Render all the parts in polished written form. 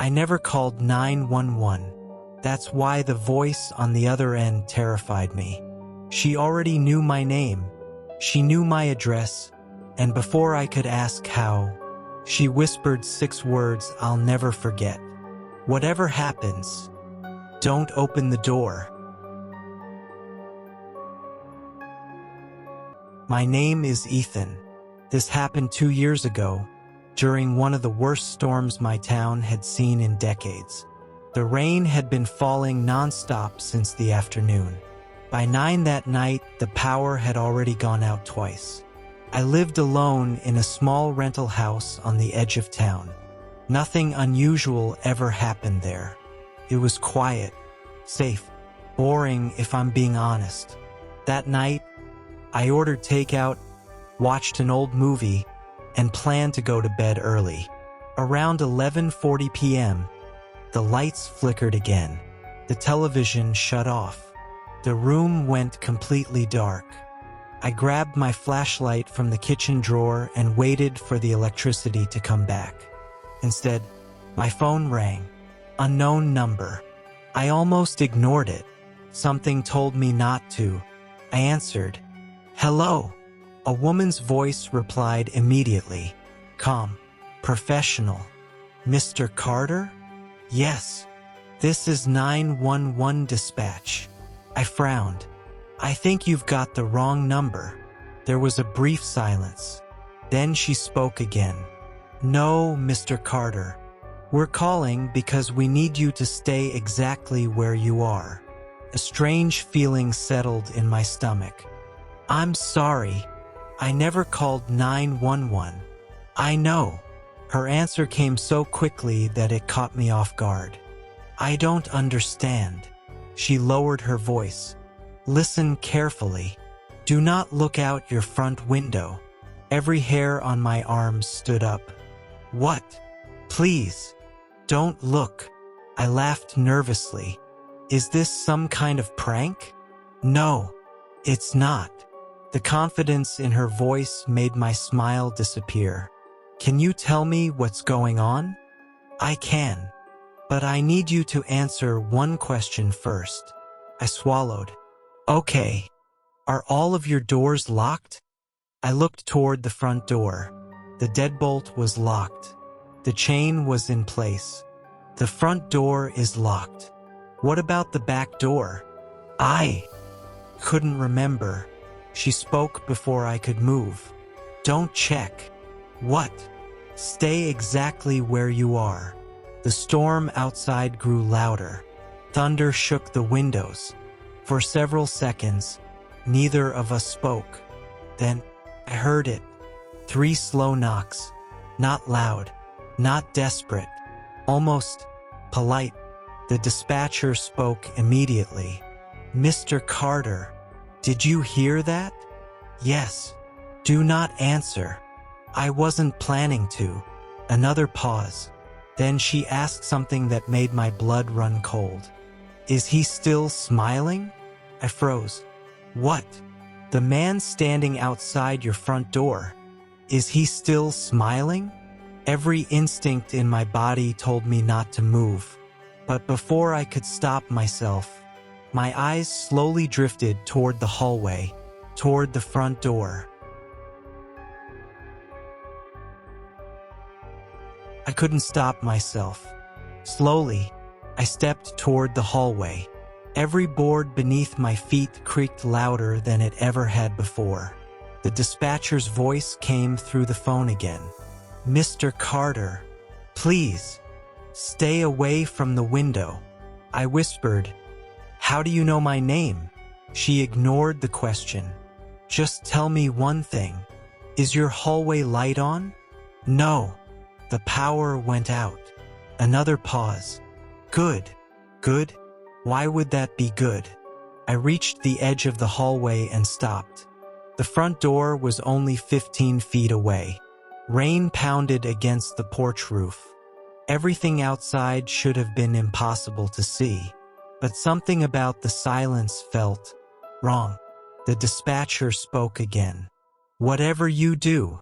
I never called 911. That's why the voice on the other end terrified me. She already knew my name. She knew my address, and before I could ask how, she whispered 6 words I'll never forget. Whatever happens, don't open the door. My name is Ethan. This happened 2 years ago, during one of the worst storms my town had seen in decades. The rain had been falling non-stop since the afternoon. By 9 that night, the power had already gone out twice. I lived alone in a small rental house on the edge of town. Nothing unusual ever happened there. It was quiet, safe, boring if I'm being honest. That night, I ordered takeout, watched an old movie, and planned to go to bed early. Around 11:40 p.m., the lights flickered again. The television shut off. The room went completely dark. I grabbed my flashlight from the kitchen drawer and waited for the electricity to come back. Instead, my phone rang. Unknown number. I almost ignored it. Something told me not to. I answered. Hello. A woman's voice replied immediately. Calm. Professional. Mr. Carter? Yes. This is 911 dispatch. I frowned. I think you've got the wrong number. There was a brief silence. Then she spoke again. No, Mr. Carter. We're calling because we need you to stay exactly where you are. A strange feeling settled in my stomach. I'm sorry. I never called 911. I know. Her answer came so quickly that it caught me off guard. I don't understand. She lowered her voice. Listen carefully. Do not look out your front window. Every hair on my arms stood up. What? Please. Don't look. I laughed nervously. Is this some kind of prank? No, it's not. The confidence in her voice made my smile disappear. Can you tell me what's going on? I can, but I need you to answer one question first. I swallowed. Okay. Are all of your doors locked? I looked toward the front door. The deadbolt was locked. The chain was in place. The front door is locked. What about the back door? I couldn't remember. She spoke before I could move. Don't check. What? Stay exactly where you are. The storm outside grew louder. Thunder shook the windows. For several seconds, neither of us spoke. Then, I heard it. 3 slow knocks. Not loud. Not desperate. Almost polite. The dispatcher spoke immediately. Mr. Carter, did you hear that? Yes. Do not answer. I wasn't planning to. Another pause. Then she asked something that made my blood run cold. Is he still smiling? I froze. What? The man standing outside your front door. Is he still smiling? Every instinct in my body told me not to move. But before I could stop myself, my eyes slowly drifted toward the hallway, toward the front door. I couldn't stop myself. Slowly, I stepped toward the hallway. Every board beneath my feet creaked louder than it ever had before. The dispatcher's voice came through the phone again. Mr. Carter, please, stay away from the window. I whispered, how do you know my name? She ignored the question. Just tell me one thing. Is your hallway light on? No. The power went out. Another pause. Good. Good? Why would that be good? I reached the edge of the hallway and stopped. The front door was only 15 feet away. Rain pounded against the porch roof. Everything outside should have been impossible to see, but something about the silence felt wrong. The dispatcher spoke again. Whatever you do,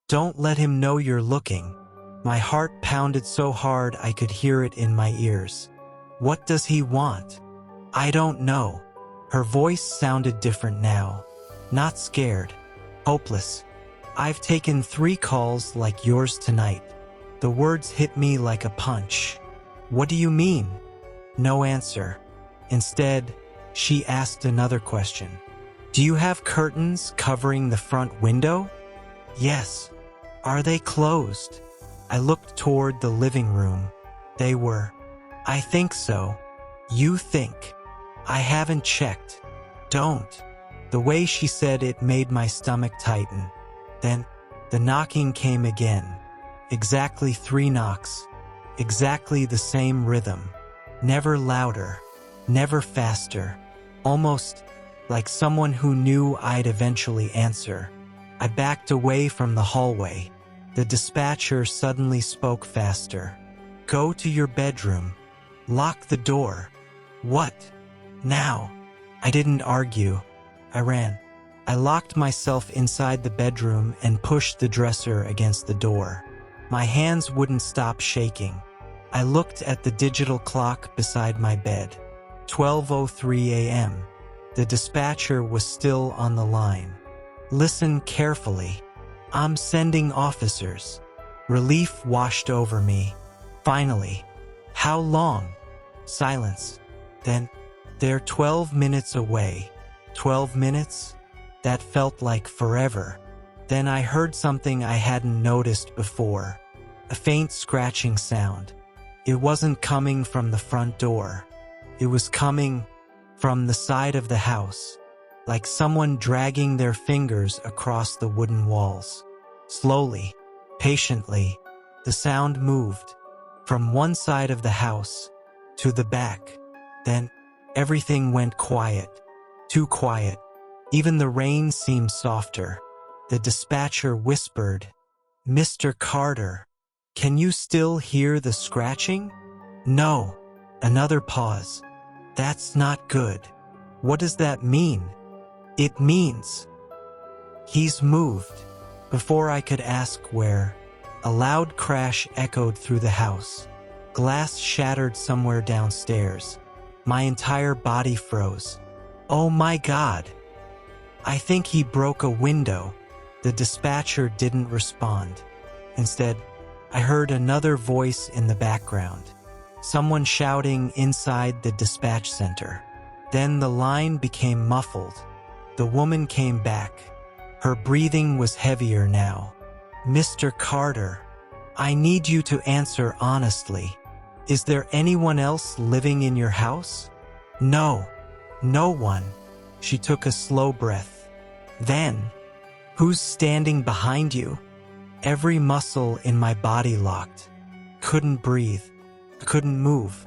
don't let him know you're looking. My heart pounded so hard I could hear it in my ears. What does he want? I don't know. Her voice sounded different now. Not scared. Hopeless. I've taken 3 calls like yours tonight. The words hit me like a punch. What do you mean? No answer. Instead, she asked another question. Do you have curtains covering the front window? Yes. Are they closed? I looked toward the living room. They were. I think so. You think. I haven't checked. Don't. The way she said it made my stomach tighten. Then, the knocking came again. Exactly 3 knocks. Exactly the same rhythm. Never louder. Never faster. Almost like someone who knew I'd eventually answer. I backed away from the hallway. The dispatcher suddenly spoke faster. Go to your bedroom. Lock the door. What? Now? I didn't argue. I ran. I locked myself inside the bedroom and pushed the dresser against the door. My hands wouldn't stop shaking. I looked at the digital clock beside my bed. 12:03 a.m. The dispatcher was still on the line. Listen carefully. I'm sending officers. Relief washed over me. Finally. How long? Silence. Then, they're 12 minutes away. 12 minutes? That felt like forever. Then I heard something I hadn't noticed before. A faint scratching sound. It wasn't coming from the front door. It was coming from the side of the house, like someone dragging their fingers across the wooden walls. Slowly, patiently, the sound moved from one side of the house to the back. Then, everything went quiet. Too quiet. Even the rain seemed softer. The dispatcher whispered, Mr. Carter, can you still hear the scratching? No. Another pause. That's not good. What does that mean? It means he's moved. Before I could ask where, a loud crash echoed through the house. Glass shattered somewhere downstairs. My entire body froze. Oh my God! I think he broke a window. The dispatcher didn't respond. Instead, I heard another voice in the background. Someone shouting inside the dispatch center. Then the line became muffled. The woman came back. Her breathing was heavier now. Mr. Carter, I need you to answer honestly. Is there anyone else living in your house? No. No one. She took a slow breath. Then, who's standing behind you? Every muscle in my body locked. Couldn't breathe. Couldn't move.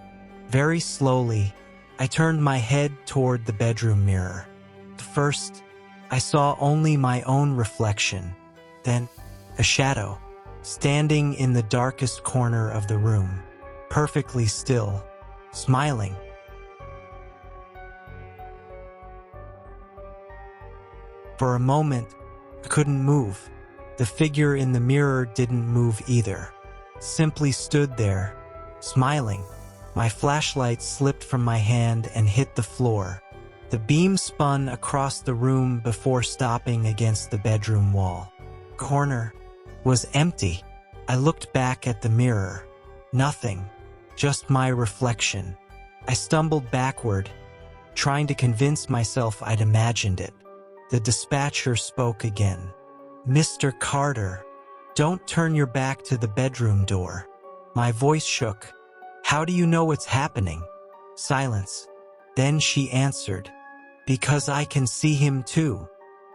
Very slowly, I turned my head toward the bedroom mirror. First, I saw only my own reflection. Then, a shadow, standing in the darkest corner of the room, perfectly still, smiling. For a moment, I couldn't move. The figure in the mirror didn't move either. Simply stood there, smiling. My flashlight slipped from my hand and hit the floor. The beam spun across the room before stopping against the bedroom wall. Corner was empty. I looked back at the mirror. Nothing. Just my reflection. I stumbled backward, trying to convince myself I'd imagined it. The dispatcher spoke again. Mr. Carter, don't turn your back to the bedroom door. My voice shook. How do you know what's happening? Silence. Then she answered, because I can see him too.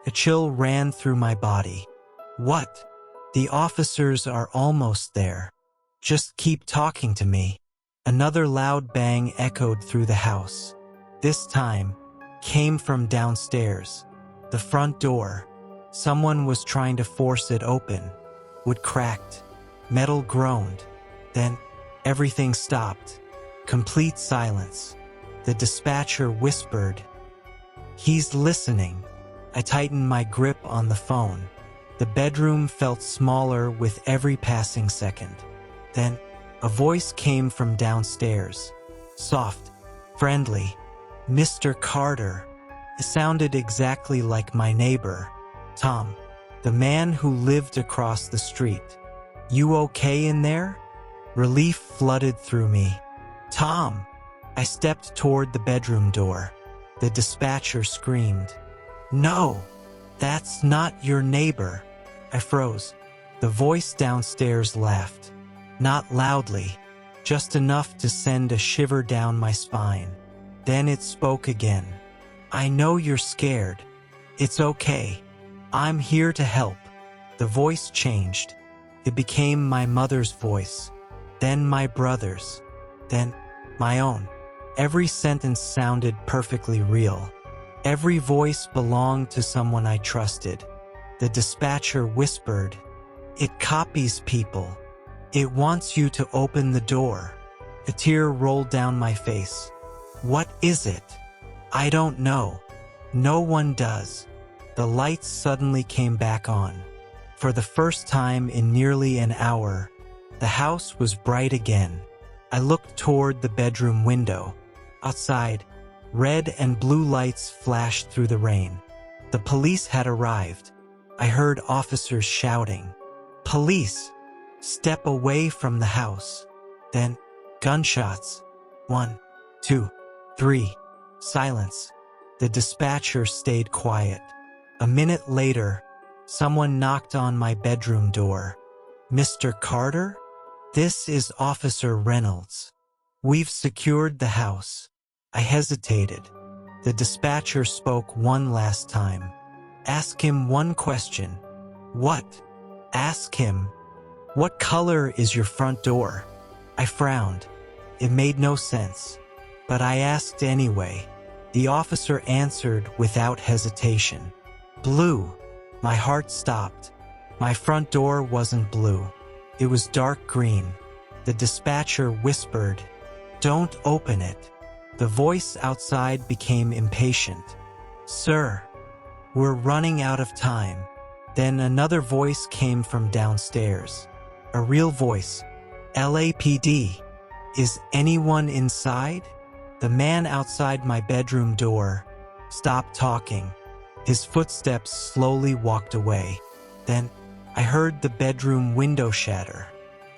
A chill ran through my body. What? The officers are almost there. Just keep talking to me. Another loud bang echoed through the house. This time, came from downstairs. The front door. Someone was trying to force it open. Wood cracked. Metal groaned. Then, everything stopped. Complete silence. The dispatcher whispered, he's listening. I tightened my grip on the phone. The bedroom felt smaller with every passing second. Then, a voice came from downstairs. Soft, friendly. "Mr. Carter." It sounded exactly like my neighbor, Tom, the man who lived across the street. "You okay in there?" Relief flooded through me. "Tom!" I stepped toward the bedroom door. The dispatcher screamed. "No, that's not your neighbor." I froze. The voice downstairs laughed. Not loudly, just enough to send a shiver down my spine. Then it spoke again. "I know you're scared. It's okay. I'm here to help." The voice changed. It became my mother's voice, then my brother's, then my own. Every sentence sounded perfectly real. Every voice belonged to someone I trusted. The dispatcher whispered, "It copies people. It wants you to open the door." A tear rolled down my face. "What is it?" "I don't know. No one does." The lights suddenly came back on. For the first time in nearly an hour, the house was bright again. I looked toward the bedroom window. Outside, red and blue lights flashed through the rain. The police had arrived. I heard officers shouting, "Police! Step away from the house." Then, gunshots. 1, 2, 3. Silence. The dispatcher stayed quiet. A minute later, someone knocked on my bedroom door. "Mr. Carter? This is Officer Reynolds. We've secured the house." I hesitated. The dispatcher spoke one last time. "Ask him one question." "What?" "Ask him, what color is your front door?" I frowned. It made no sense, but I asked anyway. The officer answered without hesitation. "Blue." My heart stopped. My front door wasn't blue. It was dark green. The dispatcher whispered, "Don't open it." The voice outside became impatient. "Sir, we're running out of time." Then another voice came from downstairs. A real voice. "LAPD. Is anyone inside?" The man outside my bedroom door stopped talking. His footsteps slowly walked away. Then I heard the bedroom window shatter.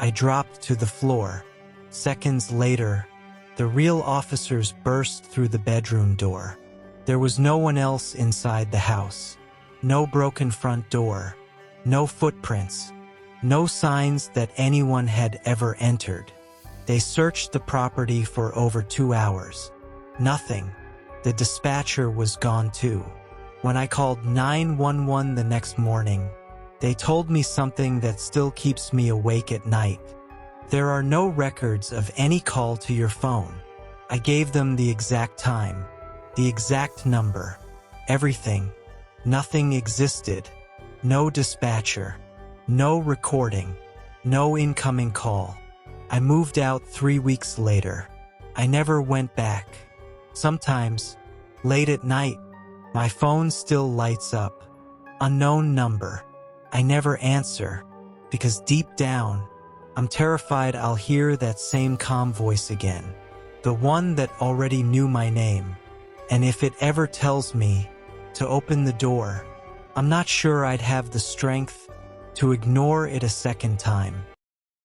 I dropped to the floor. Seconds later, the real officers burst through the bedroom door. There was no one else inside the house. No broken front door. No footprints. No signs that anyone had ever entered. They searched the property for over 2 hours. Nothing. The dispatcher was gone too. When I called 911 the next morning, they told me something that still keeps me awake at night. "There are no records of any call to your phone." I gave them the exact time, the exact number, everything. Nothing existed. No dispatcher. No recording. No incoming call. I moved out 3 weeks later. I never went back. Sometimes, late at night, my phone still lights up. Unknown number. I never answer, because deep down, I'm terrified I'll hear that same calm voice again. The one that already knew my name. And if it ever tells me to open the door, I'm not sure I'd have the strength to ignore it a second time.